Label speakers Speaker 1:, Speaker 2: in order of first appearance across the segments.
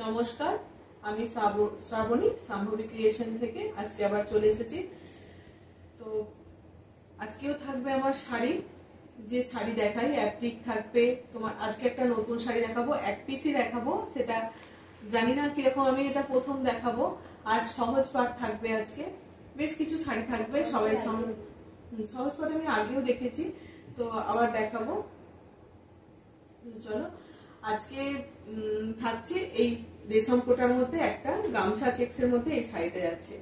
Speaker 1: নমস্কার, আমি শ্রাবণী সাম্ভবী ক্রিয়েশন থেকে আজকে আবার চলে এসেছি। তো আজকেও থাকবে আমার শাড়ি, যে শাড়ি দেখাই অ্যাপ্লিক থাকবে। তোমার আজকে একটা নতুন শাড়ি দেখাবো, এক পিসই দেখাবো, সেটা জানি না কিরকম, আমি এটা প্রথম দেখাবো। আর সহজ পাট থাকবে, আজকে বেশ কিছু শাড়ি থাকবে সবাই সহজ পাট আমি আগেও দেখেছি, তো আবার দেখাবো। চলো, আজকে থাকছে এই রেশম কোটার মধ্যে একটা গামছা চেক্সের মধ্যে এই শাড়িটা যাচ্ছে।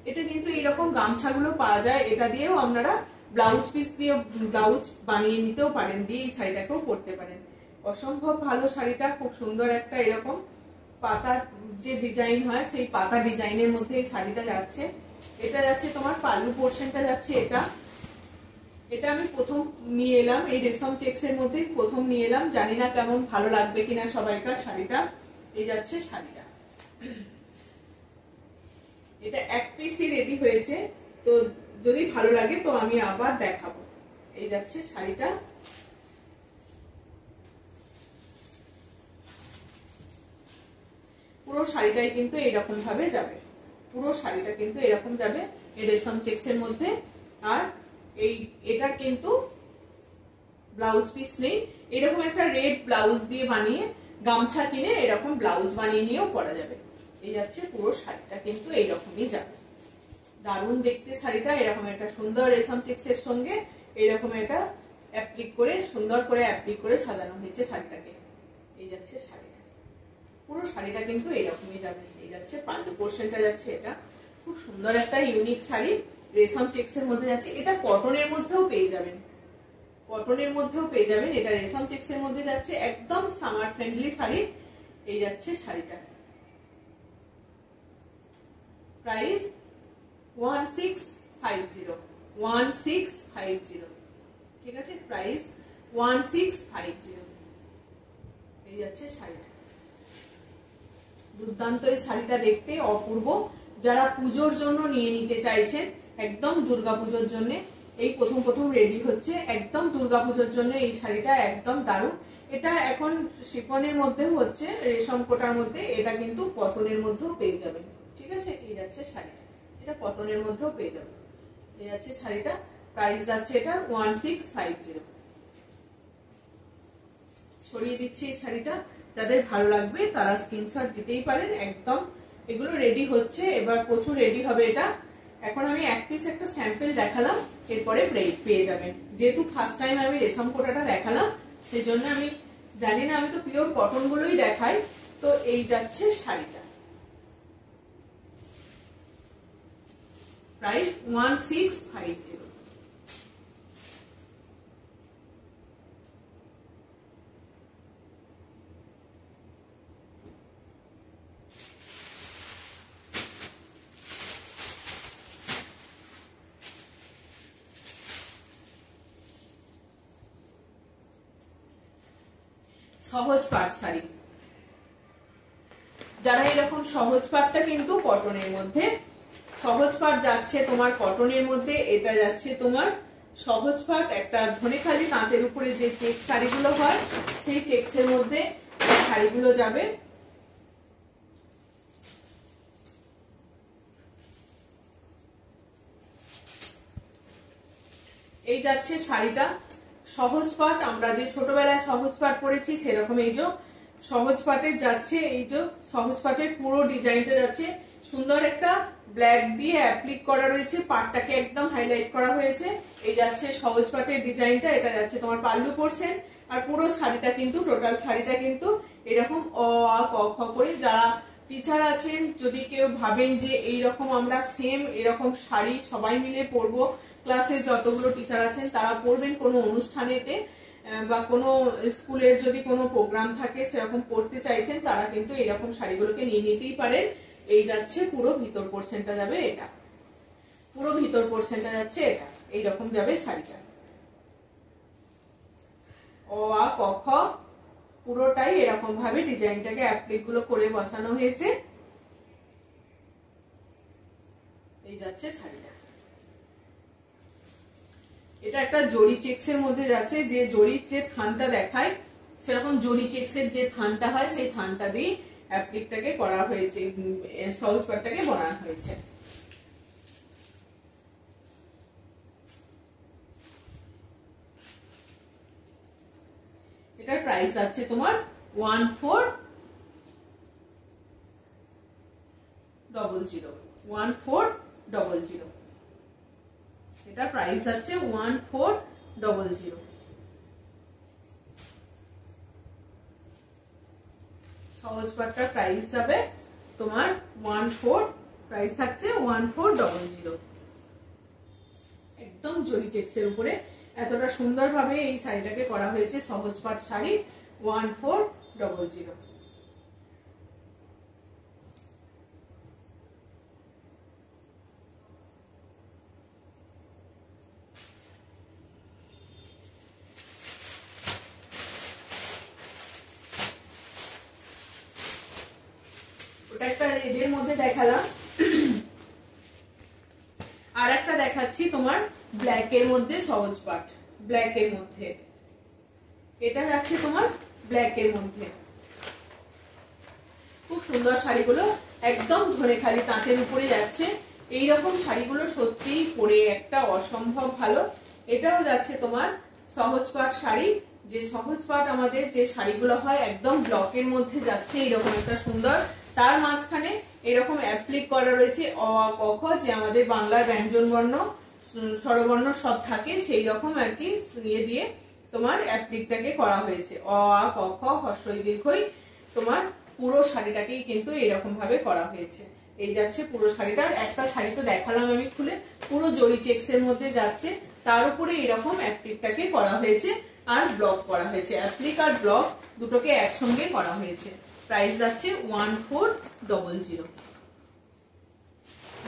Speaker 1: এটা কিন্তু এইরকম গামছাগুলো পাওয়া যায়, এটা দিয়েও আপনারা ব্লাউজ পিস দিয়ে ব্লাউজ বানিয়ে নিতেও পারেন, দিয়ে এই শাড়িটাকেও পরতে পারেন। অসম্ভব ভালো শাড়িটা, খুব সুন্দর একটা এরকম পাতার যে ডিজাইন হয় সেই পাতা ডিজাইনের মধ্যে এই শাড়িটা যাচ্ছে। এটা যাচ্ছে তোমার পাল্লু পোর্শনটা যাচ্ছে, এটা আমি প্রথম নিয়ে এলাম এই রেশম চেক্স এর মধ্যে, প্রথম নিয়ে এলাম, জানি না কেমন ভালো লাগবে কিনা সবাইকার শাড়িটা। এই যাচ্ছে শাড়িটা, এটা এক পিসই রেডি হয়েছে, তো যদি ভালো লাগে তো আমি আবার দেখাবো। এই যাচ্ছে শাড়িটা, পুরো শাড়িটাই কিন্তু এরকম ভাবে যাবে, পুরো শাড়িটা কিন্তু এরকম যাবে এই রেশম চেক্স এর মধ্যে। আর এটা কিন্তু ব্লাউজ পিস নেই, এরকম একটা রেড ব্লাউজ দিয়ে বানিয়ে গামছা কিনে এরকম ব্লাউজ বানিয়ে নিয়েও পরা যাবে। এই যাচ্ছে পুরো শাড়িটা কিন্তু এইরকমই যাবে, দারুণ দেখতে শাড়িটা। এরকম একটা সুন্দর রেশম চেক্সের সঙ্গে এরকম এটা অ্যাপ্লিক করে, সুন্দর করে অ্যাপ্লিক করে সাজানো হয়েছে শাড়িটাকে। এই যাচ্ছে শাড়িটা, পুরো শাড়িটা কিন্তু এইরকমই যাবে। এই যাচ্ছে পাল্লু পোর্শনটা যাচ্ছে, এটা খুব সুন্দর একটা ইউনিক শাড়ি, রেশম চেক্সের মধ্যে যাচ্ছে। এটা কটনের মধ্যেও পেয়ে যাবেন, কটনের মধ্যেও পেয়ে যাবেন, এটা রেশম চেক্সের মধ্যে যাচ্ছে, একদম সামার ফ্রেন্ডলি শাড়ি। এই যাচ্ছে শাড়িটা, প্রাইস 1650, ঠিক আছে, প্রাইস 1650। এই যাচ্ছে শাড়িটা, দুর্দান্ত এই শাড়িটা দেখতে, অপূর্ব। যারা পুজোর জন্য নিয়ে নিতে চাইছেন, একদম দুর্গাপুজোর জন্য এই প্রথম রেডি হচ্ছে, একদম দুর্গাপুজোর জন্য এই শাড়িটা একদম দারুণ। এটা এখন শিফনের মধ্যে হচ্ছে, রেশম কোটার মধ্যে, এটা কিন্তু কটনের মধ্যেও পেয়ে যাবেন, ঠিক আছে। এই যাচ্ছে শাড়িটা, এটা কটনের মধ্যেও পেয়ে যাবেন। এই যাচ্ছে শাড়িটা, প্রাইস যাচ্ছে এটা 1650। সরিয়ে দিচ্ছি এই শাড়িটা, যাদের ভালো লাগবে তারা স্ক্রিনশট দিতেই পারেন। একদম এগুলো রেডি হচ্ছে, এবার প্রচুর রেডি হবে এটা। এখন আমি এক পিস একটা স্যাম্পল দেখালাম, এরপরে পেয়ে যাবেন। যেহেতু ফার্স্ট টাইম আমি রেশম কোটাটা দেখালাম, সেই জন্য আমি জানি না, আমি তো পিওর কটন গুলোই দেখাই। তো এই যাচ্ছে শাড়িটা, প্রাইস 1650। সহজ পাট শাড়ি, যারা এরকম সহজ পাটটা কিন্তু কটনের মধ্যে, সহজ পাট যাচ্ছে তোমার কটনের মধ্যে, এটা যাচ্ছে তোমার সহজ পাট, একটা ধনেখালি তাঁতের উপরে যে চেক শাড়িগুলো হয় সেই চেক্সের মধ্যে শাড়িগুলো যাবে। এই যাচ্ছে শাড়িটা, সহজ পাট, আমরা যে ছোটবেলায় সহজ পাট পরেছি সেরকম এই যে সহজ পাটের যাচ্ছে, এই যে সহজ পাটের পুরো ডিজাইনটা যাচ্ছে, সুন্দর একটা ব্ল্যাক দিয়ে অ্যাপ্লিক করা রয়েছে, পাটটাকে একদম হাইলাইট করা হয়েছে। এই যাচ্ছে সহজ পাটের ডিজাইনটা, এটা যাচ্ছে তোমার পাল্লু পোর্শন। আর পুরো শাড়িটা কিন্তু, টোটাল শাড়িটা কিন্তু এরকম অ আ ক খ করে, যারা টিচার আছেন, যদি কেউ ভাবেন যে এইরকম আমরা সেম এরকম শাড়ি সবাই মিলে পরবো, ক্লাসে যতগুলো টিচার আছেন তারা পরবেন কোনো অনুষ্ঠানেতে বা কোনো স্কুলের যদি কোনো প্রোগ্রাম থাকে সেরকম পড়তে চাইছেন, তারা কিন্তু এরকম শাড়িগুলোকে নিয়ে নিতেই পারেন। এই যাচ্ছে পুরো ভিতর পোর্শনটা যাবে, এটা পুরো ভিতর পোর্শনটা যাচ্ছে, এটা এইরকম যাবে শাড়িটা, অ আ ক খ পুরোটাই এরকম ভাবে ডিজাইনটাকে অ্যাপ্লিক গুলো করে বসানো হয়েছে। এই যাচ্ছে শাড়িটা, এটা একটা জরি চেক্সের মধ্যে যাচ্ছে, যে জরির যে থানটা দেখায় সেরকম জরি চেক্সের যে থানটা হয় সেই থানটা দিয়ে অ্যাপ্লিকটাকে করা হয়েছে, সহজ পাটটাকে বানানো হয়েছে। এটার প্রাইস আছে তোমার 1400 1400। এটা প্রাইস আছে 1400। সহজ পাটটার প্রাইস যাবে তোমার 14, প্রাইস থাকছে 1400। একদম জরি চেক্সের উপরে এতটা সুন্দরভাবে এই শাড়িটাকে করা হয়েছে, সহজ পাট শাড়ি 1400। ওটা একটা রেডের মধ্যে দেখালাম, আর একটা দেখাচ্ছি তোমার ব্ল্যাক এর মধ্যে সহজ পাট, ব্ল্যাক এর মধ্যে। এটা যাচ্ছে তোমার ব্ল্যাক এর মধ্যে, খুব সুন্দর শাড়িগুলো, একদম ধনেখালি তাঁতের উপরে যাচ্ছে। এইরকম শাড়িগুলো সত্যি পরে একটা অসম্ভব ভালো। এটাও যাচ্ছে তোমার সহজ পাট শাড়ি, যে সহজ পাট আমাদের যে শাড়িগুলো হয় একদম ব্লকের মধ্যে যাচ্ছে এইরকম একটা সুন্দর, তার মাঝখানে এরকম অ্যাপ্লিক করা রয়েছে অ আ ক খ, যে আমাদের বাংলার ব্যঞ্জন বর্ণ স্বরবর্ণ সব থাকে সেই রকম আর কি ইয়ে দিয়ে তোমার অ্যাপ্লিকটাকে করা হয়েছে, অ আ ক খ হ্রস্বই দীর্ঘই। তোমার পুরো শাড়িটাকেই কিন্তু এরকম ভাবে করা হয়েছে। এই যাচ্ছে পুরো শাড়িটার, একটা শাড়ি তো দেখালাম আমি খুলে, পুরো জরি চেক্স এর মধ্যে যাচ্ছে, তার উপরে এরকম অ্যাপ্লিকটাকে করা হয়েছে আর ব্লক করা হয়েছে, অ্যাপ্লিক আর ব্লক দুটোকে একসঙ্গে করা হয়েছে। প্রাইস যাচ্ছে 1400,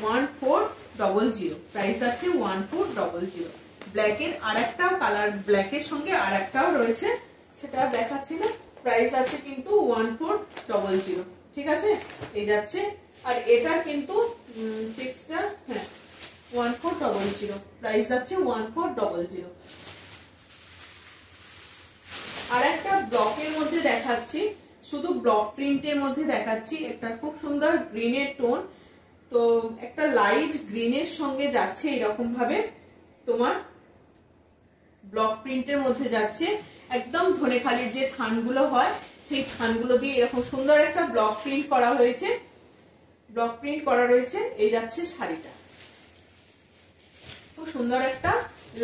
Speaker 1: 1400, প্রাইস যাচ্ছে 1400। ব্ল্যাকের আরেকটা কালার, ব্ল্যাকের সঙ্গে আরেকটাও রয়েছে, সেটা দেখাচ্ছি না। প্রাইস আছে কিন্তু 1400, ঠিক আছে? এই যাচ্ছে, আর এটা কিন্তু চেক্সটা, হ্যাঁ 1400, প্রাইস যাচ্ছে 1400। আর একটা ব্লকের মধ্যে দেখাচ্ছি, শুধু ব্লক প্রিন্টের মধ্যে দেখাচ্ছি, একটা খুব সুন্দর গ্রিনের টোন, তো একটা লাইট গ্রিনের সঙ্গে যাচ্ছে এরকম ভাবে তোমার ব্লক প্রিন্টের মধ্যে যাচ্ছে, একদম ধনেখালির যে থানগুলো হয় সেই থানগুলো দিয়ে এরকম সুন্দর একটা ব্লক প্রিন্ট করা হয়েছে, ব্লক প্রিন্ট করা রয়েছে। এই যাচ্ছে শাড়িটা, খুব সুন্দর একটা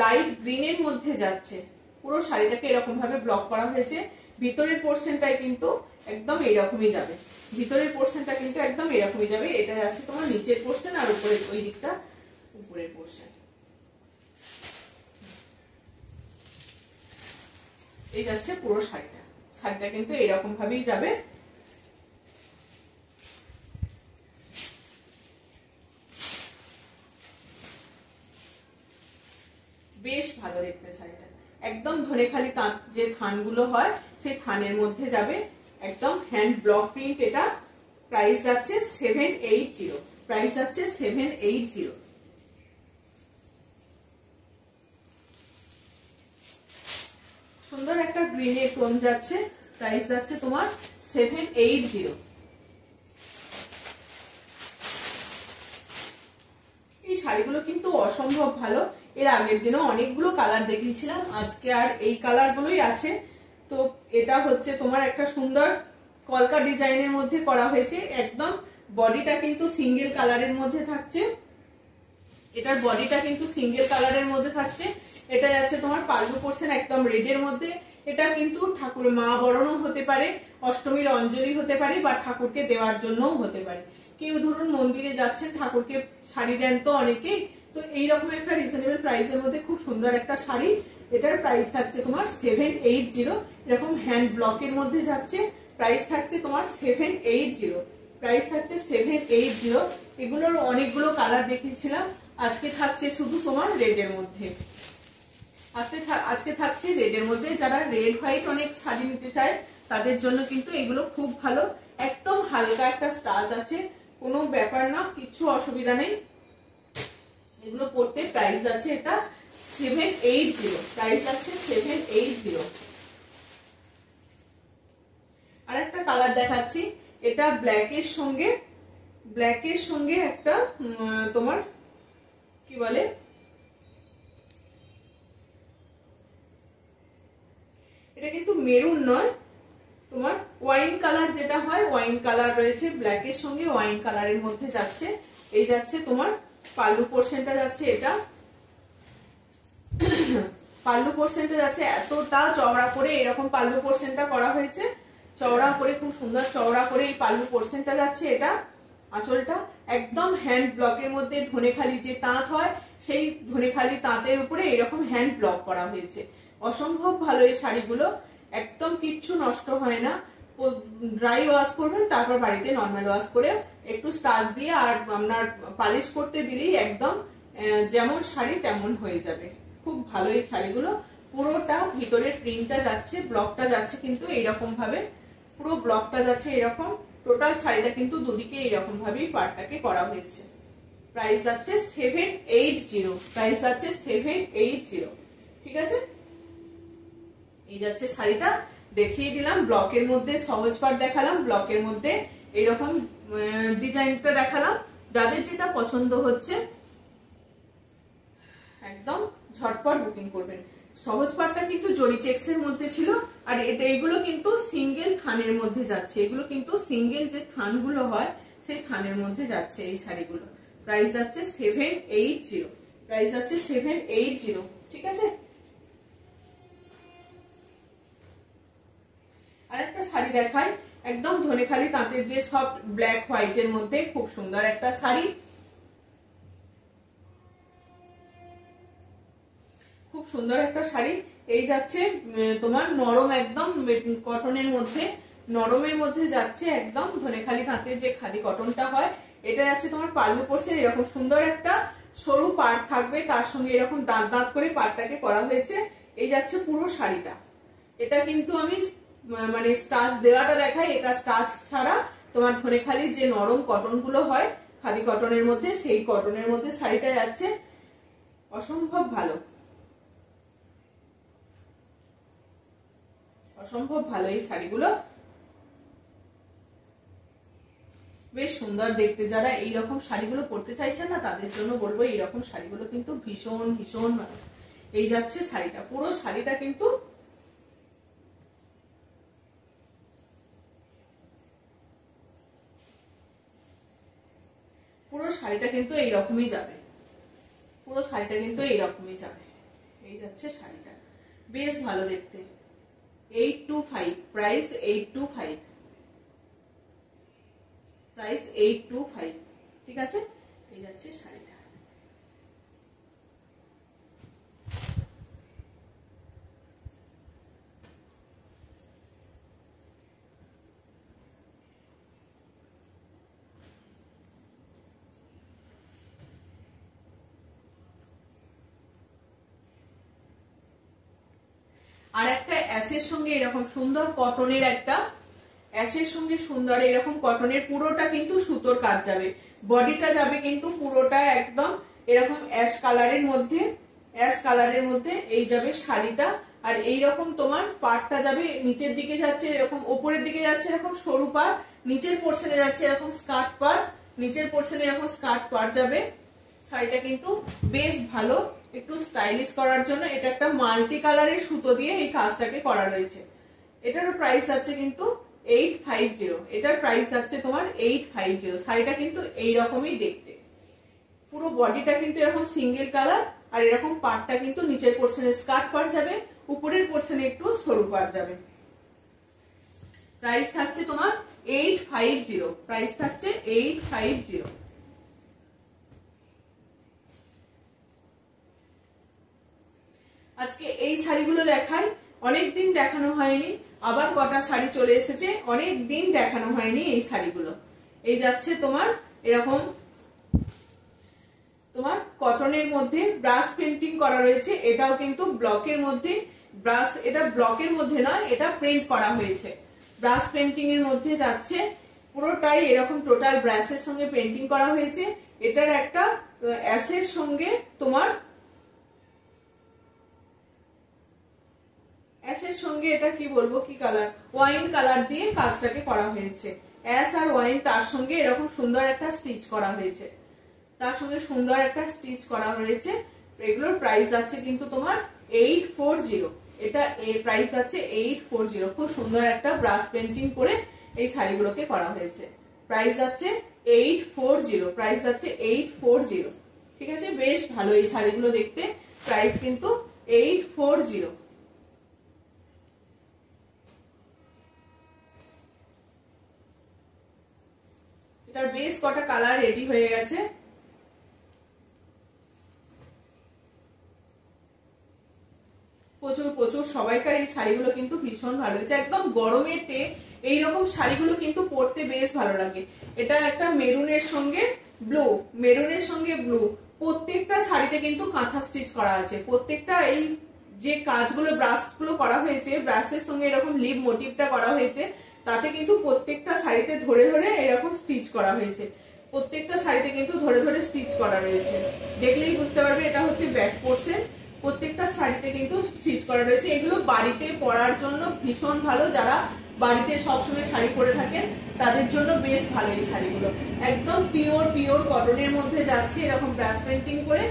Speaker 1: লাইট গ্রিনের মধ্যে যাচ্ছে, পুরো শাড়িটাকে এরকম ভাবে ব্লক করা হয়েছে। ভিতরের পোর্শনটাই কিন্তু একদম এরকমই যাবে, ভিতরের পোর্শনটা কিন্তু একদম এরকমই যাবে। এটা যাচ্ছে তোমার নিচের পোর্শন, আর উপরের ওই দিকটা উপরের পোর্শন। এই যাচ্ছে পুরো শাড়িটা, শাড়িটা কিন্তু এরকম ভাবেই যাবে। বেশ ভালো দেখতে শাড়িটা, একদম ধনেখালি তাঁত যে থানগুলো হয় সেই থানের মধ্যে যাবে, একদম হ্যান্ড ব্লক প্রিন্ট। এটা প্রাইস যাচ্ছে 780, প্রাইস যাচ্ছে 780। সুন্দর একটা গ্রিনের টোন যাচ্ছে, প্রাইস যাচ্ছে তোমার 780। এই শাড়িগুলো কিন্তু অসম্ভব ভালো। এর আগের দিনও অনেকগুলো কালার দেখিয়েছিলাম, আজকে আর এই কালার গুলোই আছে। তো এটা হচ্ছে তোমার একটা সুন্দর কলকা ডিজাইনের মধ্যে করা হয়েছে, একদম বডিটা কিন্তু সিঙ্গেল কালারের মধ্যে থাকছে, এটার বডিটা কিন্তু সিঙ্গেল কালারের মধ্যে থাকছে। এটা যাচ্ছে তোমার পাল্লু পোর্শন একদম রেডের মধ্যে। এটা কিন্তু ঠাকুরের মা বরণও হতে পারে, অষ্টমীর অঞ্জলি হতে পারে, বা ঠাকুরকে দেওয়ার জন্যও হতে পারে। কেউ ধরুন মন্দিরে যাচ্ছেন, ঠাকুরকে শাড়ি দেন তো অনেকেই, তো এইরকম একটা রিজনেবল প্রাইসের মধ্যে খুব সুন্দর একটা শাড়ি। এটার প্রাইস থাকছে তোমার 780, এরকম হ্যান্ড ব্লকের মধ্যে যাচ্ছে, প্রাইস থাকছে তোমার 780, প্রাইস থাকছে 780। এগুলোর অনেকগুলো কালার দেখিয়েছিলাম, আজকে থাকছে শুধু তোমার রেডের মধ্যে, আজকে থাকছে রেডের মধ্যে। যারা রেড হোয়াইট অনেক শাড়ি নিতে চায় তাদের জন্য কিন্তু এগুলো খুব ভালো, একদম হালকা একটা স্টাচ আছে, কোনো ব্যাপার না, কিছু অসুবিধা নেই। এগুলো পড়তে প্রাইস আছে এটা 780, প্রাইস আছে 780। আর একটা কালার দেখাচ্ছি, এটা ব্ল্যাকের সঙ্গে একটা তোমার কি বলে এটা কিন্তু মেরুন নয়, তোমার ওয়াইন কালার যেটা হয় ওয়াইন কালার রয়েছে, ব্ল্যাকের সঙ্গে ওয়াইন কালারের মধ্যে যাচ্ছে। এই যাচ্ছে তোমার পাল্লু পোর্শনটা যাচ্ছে, এটা পাল্লু পোর্শনটা যাচ্ছে এতটা চওড়া করে, এরকম পাল্লু পোর্শনটা করা হয়েছে চওড়া করে, খুব সুন্দর চওড়া করে এই পাল্লু পোর্শনটা যাচ্ছে। এটা আঁচলটা একদম হ্যান্ড ব্লকের মধ্যে ধনেখালি যে তাঁত হয় সেই ধনেখালি তাঁতের উপরে এরকম হ্যান্ড ব্লক করা হয়েছে। অসম্ভব ভালো এই শাড়িগুলো, একদম কিচ্ছু নষ্ট হয় না। ড্রাই ওয়াশ করবেন, তারপর বাড়িতে নর্মাল ওয়াশ করে একটু স্টার্চ দিয়ে আর আপনার পালিশ করতে দিলেই একদম যেমন শাড়ি তেমন হয়ে যাবে। খুব ভালো এই শাড়িগুলো। পুরোটা ভিতরে প্রিন্টটা যাচ্ছে, ব্লকটা যাচ্ছে কিন্তু এইরকম ভাবে, পুরো ব্লকটা যাচ্ছে এরকম। টোটাল শাড়িটা কিন্তু দুদিকে এইরকম ভাবেই পাড়টাকে করা হয়েছে। প্রাইস যাচ্ছে 780, প্রাইস যাচ্ছে 780। ঠিক আছে, এই যাচ্ছে শাড়িটা, দেখিয়ে দিলাম। ব্লকের মধ্যে সহজ পাড় দেখালাম, ব্লকের মধ্যে এইরকম ডিজাইনটা দেখালাম। যাদের যেটা পছন্দ হচ্ছে একদম ঝটপট বুকিং করবেন। সহজ পাড়টা কিন্তু জরি চেক্স এর মধ্যে ছিল, আর এইগুলো কিন্তু সিঙ্গেল থানের মধ্যে যাচ্ছে। এগুলো কিন্তু সিঙ্গেল যে থানগুলো হয় সেই থানের মধ্যে যাচ্ছে এই শাড়িগুলো। প্রাইস যাচ্ছে 780, প্রাইস যাচ্ছে 780। ঠিক আছে, আরেকটা শাড়ি দেখাই, একদম ধনেখালি তাঁতের যে সফট ব্ল্যাক হোয়াইটের মধ্যে খুব সুন্দর একটা শাড়ি, খুব সুন্দর একটা শাড়ি। এই যাচ্ছে তোমার নরম একদম কটনের মধ্যে, নরমের মধ্যে যাচ্ছে একদম ধনেখালি তাঁতের যে খাদি কটনটা হয়। এটা যাচ্ছে তোমার পাল্লু পোর্শন, এরকম সুন্দর একটা সরু পাড় থাকবে, তার সঙ্গে এরকম দাঁত দাঁত করে পাড়টাকে করা হয়েছে। এই যাচ্ছে পুরো শাড়িটা। এটা কিন্তু আমি মানে স্টাচ দেওয়াটা দেখাই, এটা স্টাচ ছাড়া তোমার ধনেখালির যে নরম কটন গুলো হয় খাদি কটনের মধ্যে, সেই কটনের মধ্যে শাড়িটা যাচ্ছে। অসম্ভব ভালো, অসম্ভব ভালো এই শাড়িগুলো, বেশ সুন্দর দেখতে। যারা এইরকম শাড়িগুলো পরতে চাইছেন না তাদের জন্য বলবো এইরকম শাড়িগুলো কিন্তু ভীষণ ভীষণ ভালো। এই যাচ্ছে শাড়িটা, পুরো শাড়িটা কিন্তু এইরকমই যাবে, পুরো শাড়িটা কিন্তু এইরকমই যাবে। এই যাচ্ছে শাড়িটা, বেশ ভালো দেখতে। 825, প্রাইস 825, প্রাইস 825। ঠিক আছে, এই যাচ্ছে শাড়িটা। আর একটা অ্যাশের সঙ্গে এরকম সুন্দর কটনের, একটা অ্যাশের সঙ্গে সুন্দর এরকম কটনের, পুরোটা কিন্তু সুতোর কাজ যাবে, বডিটা যাবে কিন্তু পুরোটা একদম এরকম অ্যাশ কালারের মধ্যে, অ্যাশ কালারের মধ্যে এই যাবে শাড়িটা। আর এইরকম তোমার পাড়টা যাবে নিচের দিকে যাচ্ছে এরকম, ওপরের দিকে যাচ্ছে এরকম সরু পাড়, নিচের পোর্শনে যাচ্ছে এরকম স্কার্ট পাড়, নিচের পোর্শনে এরকম স্কার্ট পাড় যাবে। শাড়িটা কিন্তু বেশ ভালো, একটু স্টাইলিশ করার জন্য এটা একটা মাল্টি কালারের সুতো দিয়ে এই কাজটাকে করা রয়েছে। এটারও প্রাইস আছে কিন্তু 850, এটার প্রাইস আছে তোমার 850। শাড়িটা কিন্তু এইরকমই দেখতে, পুরো বডিটা কিন্তু এরকম সিঙ্গেল কালার, আর এরকম পাড়টা কিন্তু নিচের পোর্শনে স্কার্ট পাড় যাবে, উপরের পোর্শনে একটু সরু পাড় যাবে। প্রাইস থাকছে তোমার 850, প্রাইস থাকছে 850। আজকে এই শাড়িগুলো দেখাই, অনেকদিন দেখানো হয়নি, আবার কটা শাড়ি চলে এসেছে, অনেক দিন দেখানো হয়নি এই শাড়িগুলো। এই যাচ্ছে তোমার এরকম তোমার কটনের মধ্যে ব্রাশ পেন্টিং করা রয়েছে, এটাও কিন্তু ব্লকের মধ্যে, ব্রাশ এটা ব্লকের মধ্যে নয়, এটা প্রিন্ট করা হয়েছে, ব্রাশ পেন্টিং এর মধ্যে যাচ্ছে পুরোটাই এরকম টোটাল ব্রাশের সঙ্গে পেন্টিং করা হয়েছে। এটার একটা অ্যাশের সঙ্গে তোমার অ্যাশের সঙ্গে এটা কি বলবো কি কালার, ওয়াইন কালার দিয়ে কাজটাকে করা হয়েছে। অ্যাশ আর ওয়াইন তার সঙ্গে এরকম সুন্দর একটা স্টিচ করা হয়েছে, তার সঙ্গে সুন্দর একটা স্টিচ করা হয়েছে। এগুলোর প্রাইস যাচ্ছে কিন্তু তোমার 840। এটা এর প্রাইস যাচ্ছে 840। খুব সুন্দর একটা ব্রাশ পেন্টিং করে এই শাড়িগুলোকে করা হয়েছে। প্রাইস যাচ্ছে 840, প্রাইস যাচ্ছে 840। ঠিক আছে, বেশ ভালো এই শাড়িগুলো দেখতে। প্রাইস কিন্তু 840। এটার বেশ কটা কালার রেডি হয়ে গেছে। প্রচুর প্রচুর সবাইকার এই শাড়িগুলো কিন্তু ভীষণ ভালো হয়েছে। একদম গরমেতে এইরকম শাড়িগুলো কিন্তু পরতে বেশ ভালো লাগে। এটা একটা মেরুনের সঙ্গে ব্লু, মেরুনের সঙ্গে ব্লু, প্রত্যেকটা শাড়িতে কিন্তু কাঁথা স্টিচ করা আছে। প্রত্যেকটা এই যে কাজগুলো ব্রাশগুলো করা হয়েছে, ব্রাশের সঙ্গে এরকম লিভ মোটিভটা করা হয়েছে, তাতে কিন্তু প্রত্যেকটা শাড়িতে ধরে ধরে এরকম স্টিচ করা হয়েছে। প্রত্যেকটা শাড়িতে কিন্তু ধরে ধরে স্টিচ করা রয়েছে, দেখলেই বুঝতে পারবে এটা হচ্ছে ব্যাক পোর্শন। প্রত্যেকটা শাড়িতে কিন্তু স্টিচ করা রয়েছে। এগুলো বাড়িতে পরার জন্য ভীষণ ভালো, যারা বাড়িতে সবসময় শাড়ি পরে থাকেন তাদের জন্য বেশ ভালো এই শাড়িগুলো। একদম পিওর পিওর কটনের মধ্যে যাচ্ছে, এরকম ব্রাশ পেন্টিং করে।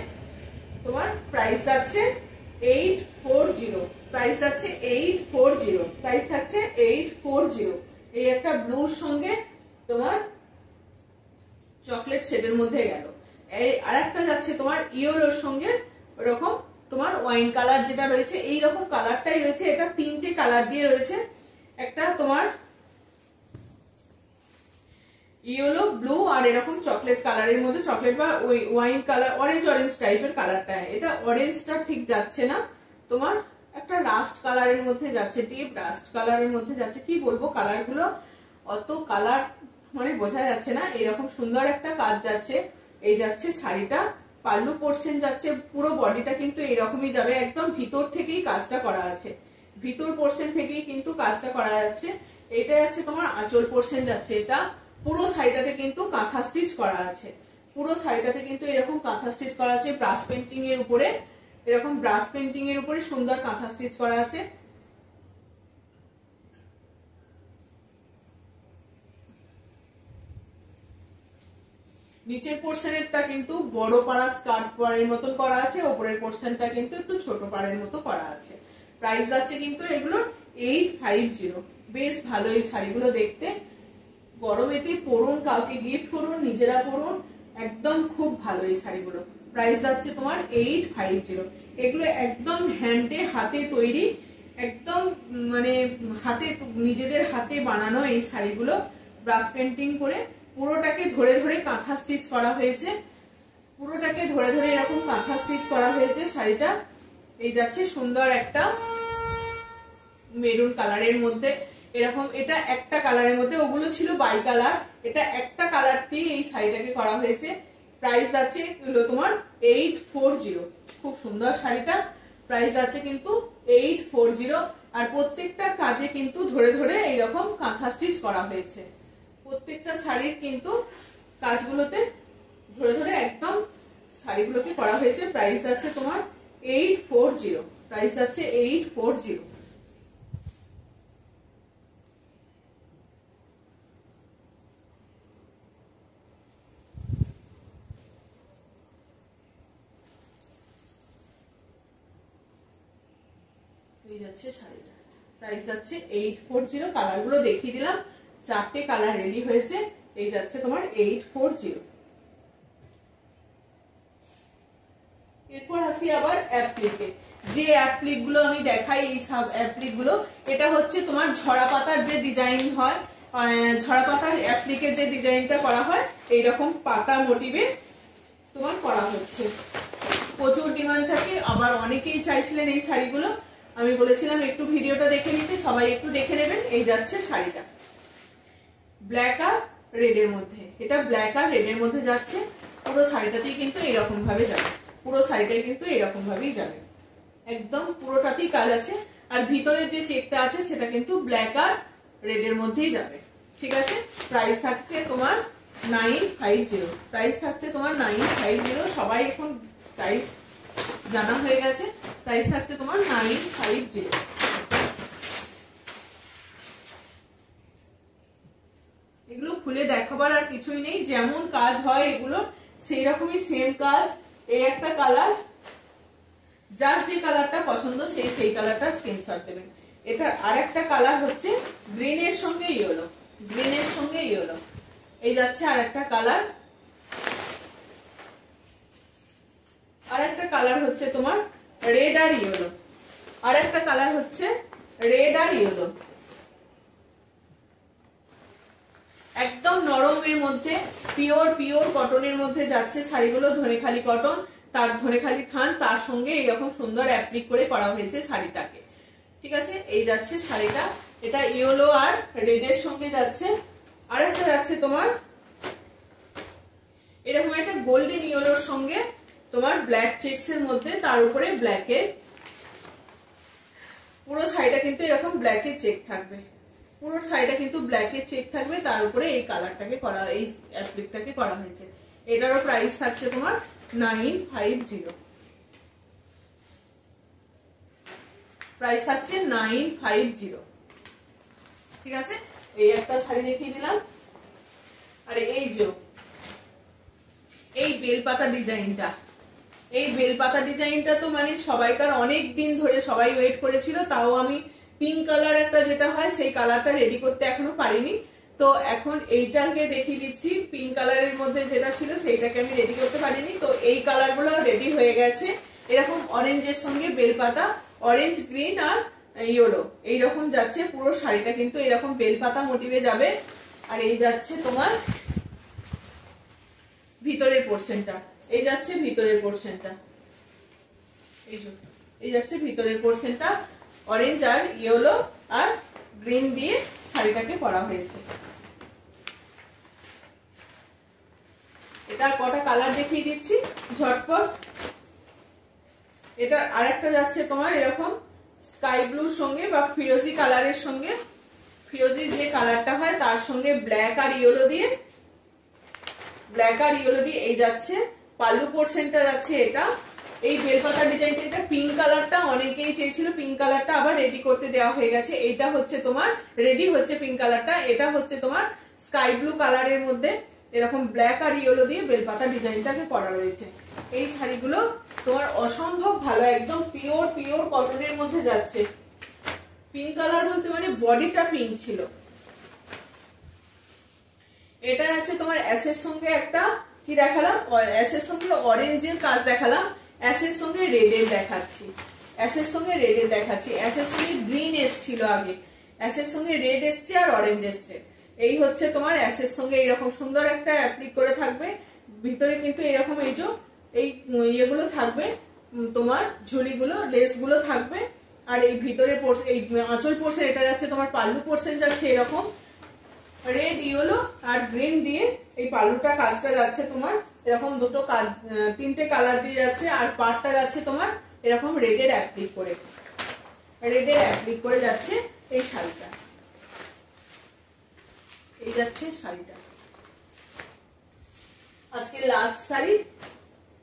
Speaker 1: তোমার প্রাইস যাচ্ছে 840, প্রাইস যাচ্ছে 840, প্রাইস থাকছে 840। এই একটা ব্লুর সঙ্গে তোমার চকলেট শেডের মধ্যে গেল। এই আরেকটা যাচ্ছে তোমার ইয়েলোর সঙ্গে এরকম তোমার ওয়াইন কালার যেটা রয়েছে, এই রকম কালারটাই রয়েছে। এটা তিনটে কালার দিয়ে রয়েছে, একটা তোমার ইয়েলো, ব্লু আর এরকম চকলেট কালারের মধ্যে, চকলেট বা ওয়াইন কালার, অরেঞ্জ অরেঞ্জ টাইপের কালারটা। এটা অরেঞ্জটা ঠিক যাচ্ছে না, তোমার একটা রাস্ট কালারের মধ্যে যাচ্ছে, ডিপ রাস্ট কালারের মধ্যে যাচ্ছে। কি বলবো, কালারগুলো অত কালার মানে বোঝা যাচ্ছে না। এরকম সুন্দর একটা কাজ যাচ্ছে। এই যাচ্ছে শাড়িটা, পাল্লু পোর্শন যাচ্ছে, পুরো বডিটা কিন্তু এরকমই যাবে। একদম ভিতর থেকেই কাজটা করা আছে, ভিতর পোর্শন থেকেই কিন্তু কাজটা করা যাচ্ছে। এটা যাচ্ছে তোমার আঁচল পোর্শন যাচ্ছে। এটা পুরো শাড়িটাতে কিন্তু কাঁথা স্টিচ করা আছে, পুরো শাড়িটাতে কিন্তু এরকম কাঁথা স্টিচ করা আছে। ব্রাশ পেন্টিং এর উপরে, এরকম ব্রাশ পেন্টিং এর উপরে সুন্দর কাঁথা স্টিচ করা আছে। নিচের পোর্শনেরটা কিন্তু বড় পাড়া স্কার্ট পাড়ের মতন করা আছে, উপরের পোর্শনটা কিন্তু একটু ছোট পাড়ের মতো করা আছে। প্রাইস যাচ্ছে কিন্তু এগুলোর 850। বেশ ভালো এই শাড়িগুলো দেখতে। গরমেতে পরুন, কাউকে গিফট করুন, নিজেরা পরুন, একদম খুব ভালো এই শাড়িগুলো। প্রাইস যাচ্ছে তোমার 850। এগুলো একদম হ্যান্ডে, হাতে তৈরি, একদম মানে হাতে, নিজেদের হাতে বানানো এই শাড়িগুলো। ব্রাশ পেন্টিং করে পুরোটাকে ধরে ধরে কাঁথা স্টিচ করা হয়েছে, পুরোটাকে ধরে ধরে এরকম কাঁথা স্টিচ করা হয়েছে শাড়িটা। এই যাচ্ছে সুন্দর একটা মেরুন কালারের মধ্যে এরকম, এটা একটা কালারের মধ্যে, ওগুলো ছিল বাই কালার, এটা একটা কালার দিয়ে এই শাড়িটাকে করা হয়েছে। প্রাইস আছে তোমার 840। খুব সুন্দর শাড়িটা, প্রাইস আছে কিন্তু 840। আর প্রত্যেকটা কাজে কিন্তু ধরে ধরে এইরকম কাঁথা স্টিচ করা হয়েছে। প্রত্যেকটা শাড়ির কিন্তু কাজগুলোতে ধরে ধরে একদম শাড়িগুলোকে করা হয়েছে। প্রাইস আছে তোমার 840, প্রাইস আছে 840। এই যাচ্ছে শাড়িটা, প্রাইস যাচ্ছে 840। কালারগুলো দেখিয়ে দিলাম, চারটে কালার রেডি হয়েছে। এই যাচ্ছে তোমার 840। এরপর আসি আবার অ্যাপ্লিকে। যে অ্যাপ্লিক গুলো আমি দেখাই, এই সব অ্যাপ্লিক গুলো, এটা হচ্ছে তোমার ঝরা পাতার যে ডিজাইন হয়, ঝরা পাতার অ্যাপ্লিকের যে ডিজাইনটা করা হয়, এইরকম পাতা মোটিভে তোমার করা হচ্ছে। প্রচুর ডিমান্ড থাকে, আবার অনেকেই চাইছিলেন এই শাড়িগুলো। আমি বলেছিলাম একটু ভিডিওটা দেখে নিতে, সবাই একটু দেখে নেবেন। এই যাচ্ছে শাড়িটা ব্ল্যাক আর রেড এর মধ্যে, এটা ব্ল্যাক আর রেড এর মধ্যে যাচ্ছে। পুরো শাড়িটাতেই কিন্তু এরকম ভাবে যাবে, পুরো শাড়িটাই কিন্তু এরকম ভাবেই যাবে, একদম পুরোটাতেই কাজ আছে। আর ভিতরে যে চেকটা আছে সেটা কিন্তু ব্ল্যাক আর রেড এর মধ্যেই যাবে। ঠিক আছে, প্রাইস থাকছে তোমার 950, প্রাইস থাকছে তোমার 950। সবাই এখন প্রাইস জানা হয়ে গেছে। প্রাইস থাকছে তোমার 950। এগুলো খুলে দেখাবার আর কিছুই নেই, যেমন কাজ হয় এগুলো সেই রকমই সেম কাজ। এই একটা কালার, যার যে কালারটা পছন্দ সেই কালারটা স্ক্রিনশট দেবেন। এটার আরেকটা কালার হচ্ছে গ্রিনের সঙ্গে ইয়েলো, গ্রিনের সঙ্গে ইয়েলো। এই যাচ্ছে আরেকটা কালার। আরেকটা কালার হচ্ছে তোমার রেড আর ইয়েলো, আরেকটা কালার হচ্ছে রেড আর ইয়েলো। একদম নরমের মধ্যে পিওর কটনের মধ্যে যাচ্ছে শাড়িগুলো, ধনেখালি কটন, তার ধনেখালি থান, তার সঙ্গে এরকম সুন্দর অ্যাপ্লিক করে করা হয়েছে শাড়িটাকে। ঠিক আছে, এই যাচ্ছে শাড়িটা, এটা ইয়েলো আর রেডের সঙ্গে যাচ্ছে। আরেকটা যাচ্ছে তোমার এরকম একটা গোল্ডেন ইয়েলোর সঙ্গে তোমার ব্ল্যাক চেকস এর মধ্যে, তার উপরে ব্ল্যাকের, পুরো শাড়িটা কিন্তু এরকম ব্ল্যাকের চেক থাকবে, পুরো শাড়িটা কিন্তু ব্ল্যাকের চেক থাকবে, তার উপরে এই কালারটাকে করা, এই অ্যাপ্লিকটাকে করা হয়েছে। এটারও প্রাইস থাকছে তোমার 950, প্রাইস থাকছে 950। ঠিক আছে, এই একটা শাড়ি দেখিয়ে দিলাম। আর এই যে এই বেলপাতা ডিজাইনটা, এই বেলপাতা ডিজাইনটা তো মানে সবাইকার, অনেক দিন ধরে সবাই ওয়েট করেছিল। তাও আমি পিঙ্ক কালার একটা যেটা হয় সেই কালারটা রেডি করতে এখনো পারিনি, তো এখন এইটাকে দেখিয়ে দিচ্ছি। পিঙ্ক কালারের মধ্যে যেটা ছিল সেইটাকে আমি রেডি করতে পারিনি, তো এই কালার গুলো রেডি হয়ে গেছে। এরকম অরেঞ্জের সঙ্গে বেলপাতা, অরেঞ্জ, গ্রিন আর ইয়েলো এইরকম যাচ্ছে। পুরো শাড়িটা কিন্তু এরকম বেলপাতা মোটিভে যাবে। আর এই যাচ্ছে তোমার ভিতরের পোর্শনটা, এই যাচ্ছে ভিতরের পোর্শনটা, এই যাচ্ছে ভিতরের পোর্শনটা অরেঞ্জ আর ইয়েলো আর গ্রিন দিয়ে শাড়িটাকে করা হয়েছে। এটার কটা কালার দেখিয়ে দিচ্ছি ঝটপট। এটা আরেকটা যাচ্ছে তোমার এরকম স্কাই ব্লুর সঙ্গে বা ফিরোজি কালারের সঙ্গে, ফিরোজি যে কালারটা হয় তার সঙ্গে ব্ল্যাক আর ইয়েলো দিয়ে, ব্ল্যাক আর ইয়েলো দিয়ে এই যাচ্ছে। পাল্লু পোর্শনটা যাচ্ছে এটা, এই বেলপাতা ডিজাইনটা, এটা পিঙ্ক কালারটা অনেকেই চেয়েছিল, পিঙ্ক কালারটা আবার রেডি করতে দেওয়া হয়ে গেছে। এটা হচ্ছে তোমার রেডি হচ্ছে পিঙ্ক কালারটা, এটা হচ্ছে তোমার স্কাই ব্লু কালারের মধ্যে এরকম ব্ল্যাক আর ইয়েলো দিয়ে বেলপাতা ডিজাইনটাকে করা রয়েছে। এই শাড়িগুলো তোমার অসম্ভব ভালো, একদম পিওর কটনের মধ্যে যাচ্ছে। পিঙ্ক কালার বলতে মানে বডিটা পিঙ্ক ছিল। এটা আছে তোমার অ্যাশের সঙ্গে একটা কি দেখালাম, অ্যাশের সঙ্গে অরেঞ্জের কাজ দেখালাম, অ্যাশের সঙ্গে রেডের দেখাচ্ছি, অ্যাশের সঙ্গে রেডের দেখাচ্ছি। অ্যাশের সঙ্গে গ্রিন এসছিল আগে, অ্যাশের সঙ্গে রেড এসছে আর অরেঞ্জ এসছে। এই হচ্ছে তোমার অ্যাশের সঙ্গে এইরকম সুন্দর একটা অ্যাপ্লিক করে থাকবে। ভিতরে কিন্তু এরকম এই যে এই ইয়েগুলো থাকবে, তোমার ঝুলিগুলো, লেসগুলো থাকবে। আর এই ভিতরে এই আঁচল পোর্শন, এটা যাচ্ছে তোমার পাল্লু পোর্শন যাচ্ছে এরকম রেড, ইয়েলো আর গ্রিন দিয়ে এই পাল্লুটা কাজটা যাচ্ছে তোমার এরকম দুটো কাজ, তিনটে কালার দিয়ে যাচ্ছে। আর পাড়টা যাচ্ছে তোমার এরকম রেডের অ্যাপ্লিক করে, রেডের অ্যাপ্লিক করে যাচ্ছে এই শাড়িটা। এই যাচ্ছে শাড়িটা। আজকে লাস্ট শাড়ি,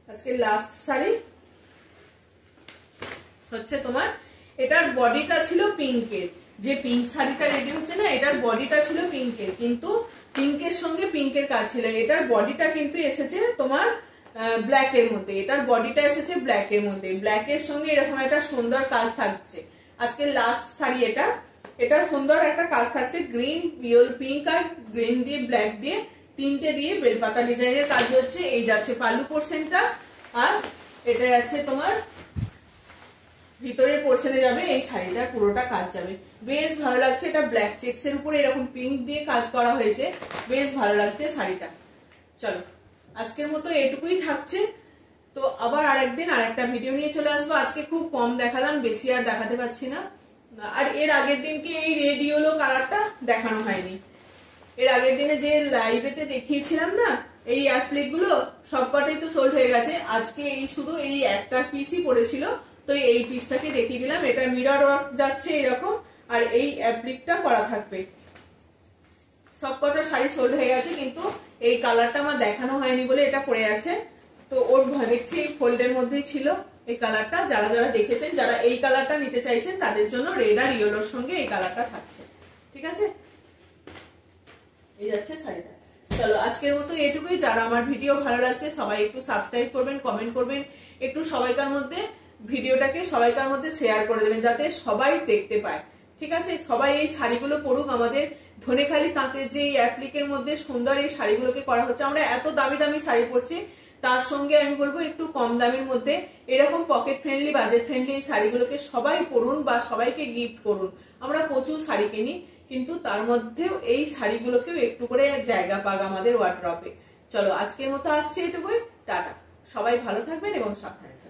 Speaker 1: আজকে লাস্ট শাড়ি হচ্ছে তোমার, এটার বডিটা ছিল পিঙ্কের, যে পিঙ্ক শাড়িটা রেডি হচ্ছে না, এটার বডিটা ছিল পিঙ্কের, কিন্তু পিঙ্কের সঙ্গে পিঙ্কের কাজ ছিল। এটার বডিটা কিন্তু এসেছে তোমার ব্ল্যাক এর মধ্যে, এটার বডিটা এসেছে ব্ল্যাক এর মধ্যে, ব্ল্যাক এর সঙ্গে এরকম একটা সুন্দর কাজ থাকছে। আজকে লাস্ট শাড়ি এটা, এটা সুন্দর একটা কাজ থাকছে, গ্রিন, পিঙ্ক আর গ্রিন দিয়ে ব্ল্যাক দিয়ে তিনটে দিয়ে বেলপাতা ডিজাইনের কাজ হচ্ছে। এই যাচ্ছে পাল্লু পোর্শনটা, আর এটা যাচ্ছে তোমার ভিতরের পোর্শনে যাবে এই শাড়িটার পুরোটা কাজ যাবে। বেশ ভালো লাগছে, এটা ব্ল্যাক চেকস এর উপরে এরকম পিঙ্ক দিয়ে কাজ করা হয়েছে, বেশ ভালো লাগছে শাড়িটা। চলো আজকের মতো এটুকুই থাকছে, তো আবার আরেকদিন আরেকটা ভিডিও নিয়ে চলে আসবো। আজকে খুব কম দেখালাম, বেশি আর দেখাতে পারছি না। আর এর আগের দিনকে এই রেড ইয়েলো কালারটা দেখানো হয়নি, এর আগের দিনে যে লাইভেতে দেখিয়েছিলাম না এই অ্যাপ্লিক গুলো সবকটাই তো সোল্ড হয়ে গেছে। আজকে এই শুধু এই একটা পিসই পড়েছিল, তো এই পিসটাকে দেখিয়ে দিলাম। এটা মিরর ওয়ার্ক যাচ্ছে এরকম, আর এই অ্যাপ্লিকটা করা থাকবে। সবকটা শাড়ি সোল্ড হয়ে গেছে, কিন্তু এই কালারটা আমার দেখানো হয়নি বলে এটা পড়ে আছে। তো ওর দেখছি এই ফোল্ডের মধ্যেই ছিল এই কালারটা। যারা যারা দেখেছেন, যারা এই কালারটা নিতে চাইছেন তাদের জন্য রেড আর ইয়েলোর সঙ্গে এই কালারটা থাকছে। ঠিক আছে, এই যাচ্ছে শাড়িটা। চলো আজকের মতো এটুকুই। যারা আমার ভিডিও ভালো লাগছে সবাই একটু সাবস্ক্রাইব করবেন, কমেন্ট করবেন, একটু সবাইকার মধ্যে ভিডিওটাকে সবাইকার মধ্যে শেয়ার করে দেবেন যাতে সবাই দেখতে পায়। ঠিক আছে, সবাই এই শাড়িগুলো পরুক। আমাদের ধনেখালি তাঁতের যে অ্যাপ্লিকের মধ্যে সুন্দর এই শাড়িগুলোকে করা হচ্ছে। আমরা এত দামি দামি শাড়ি পরছি, তার সঙ্গে আমি বলবো একটু কম দামের মধ্যে এরকম পকেট ফ্রেন্ডলি, বাজেট ফ্রেন্ডলি এই শাড়িগুলোকে সবাই পরুন বা সবাইকে গিফট করুন। আমরা প্রচুর শাড়ি কিনি, কিন্তু তার মধ্যেও এই শাড়িগুলোকেও একটু করে জায়গা পাক আমাদের ওয়ার্ড্রপে। চলো আজকের মতো আসছে এটুকুই, টাটা। সবাই ভালো থাকবেন এবং সাবধানে থাকবেন।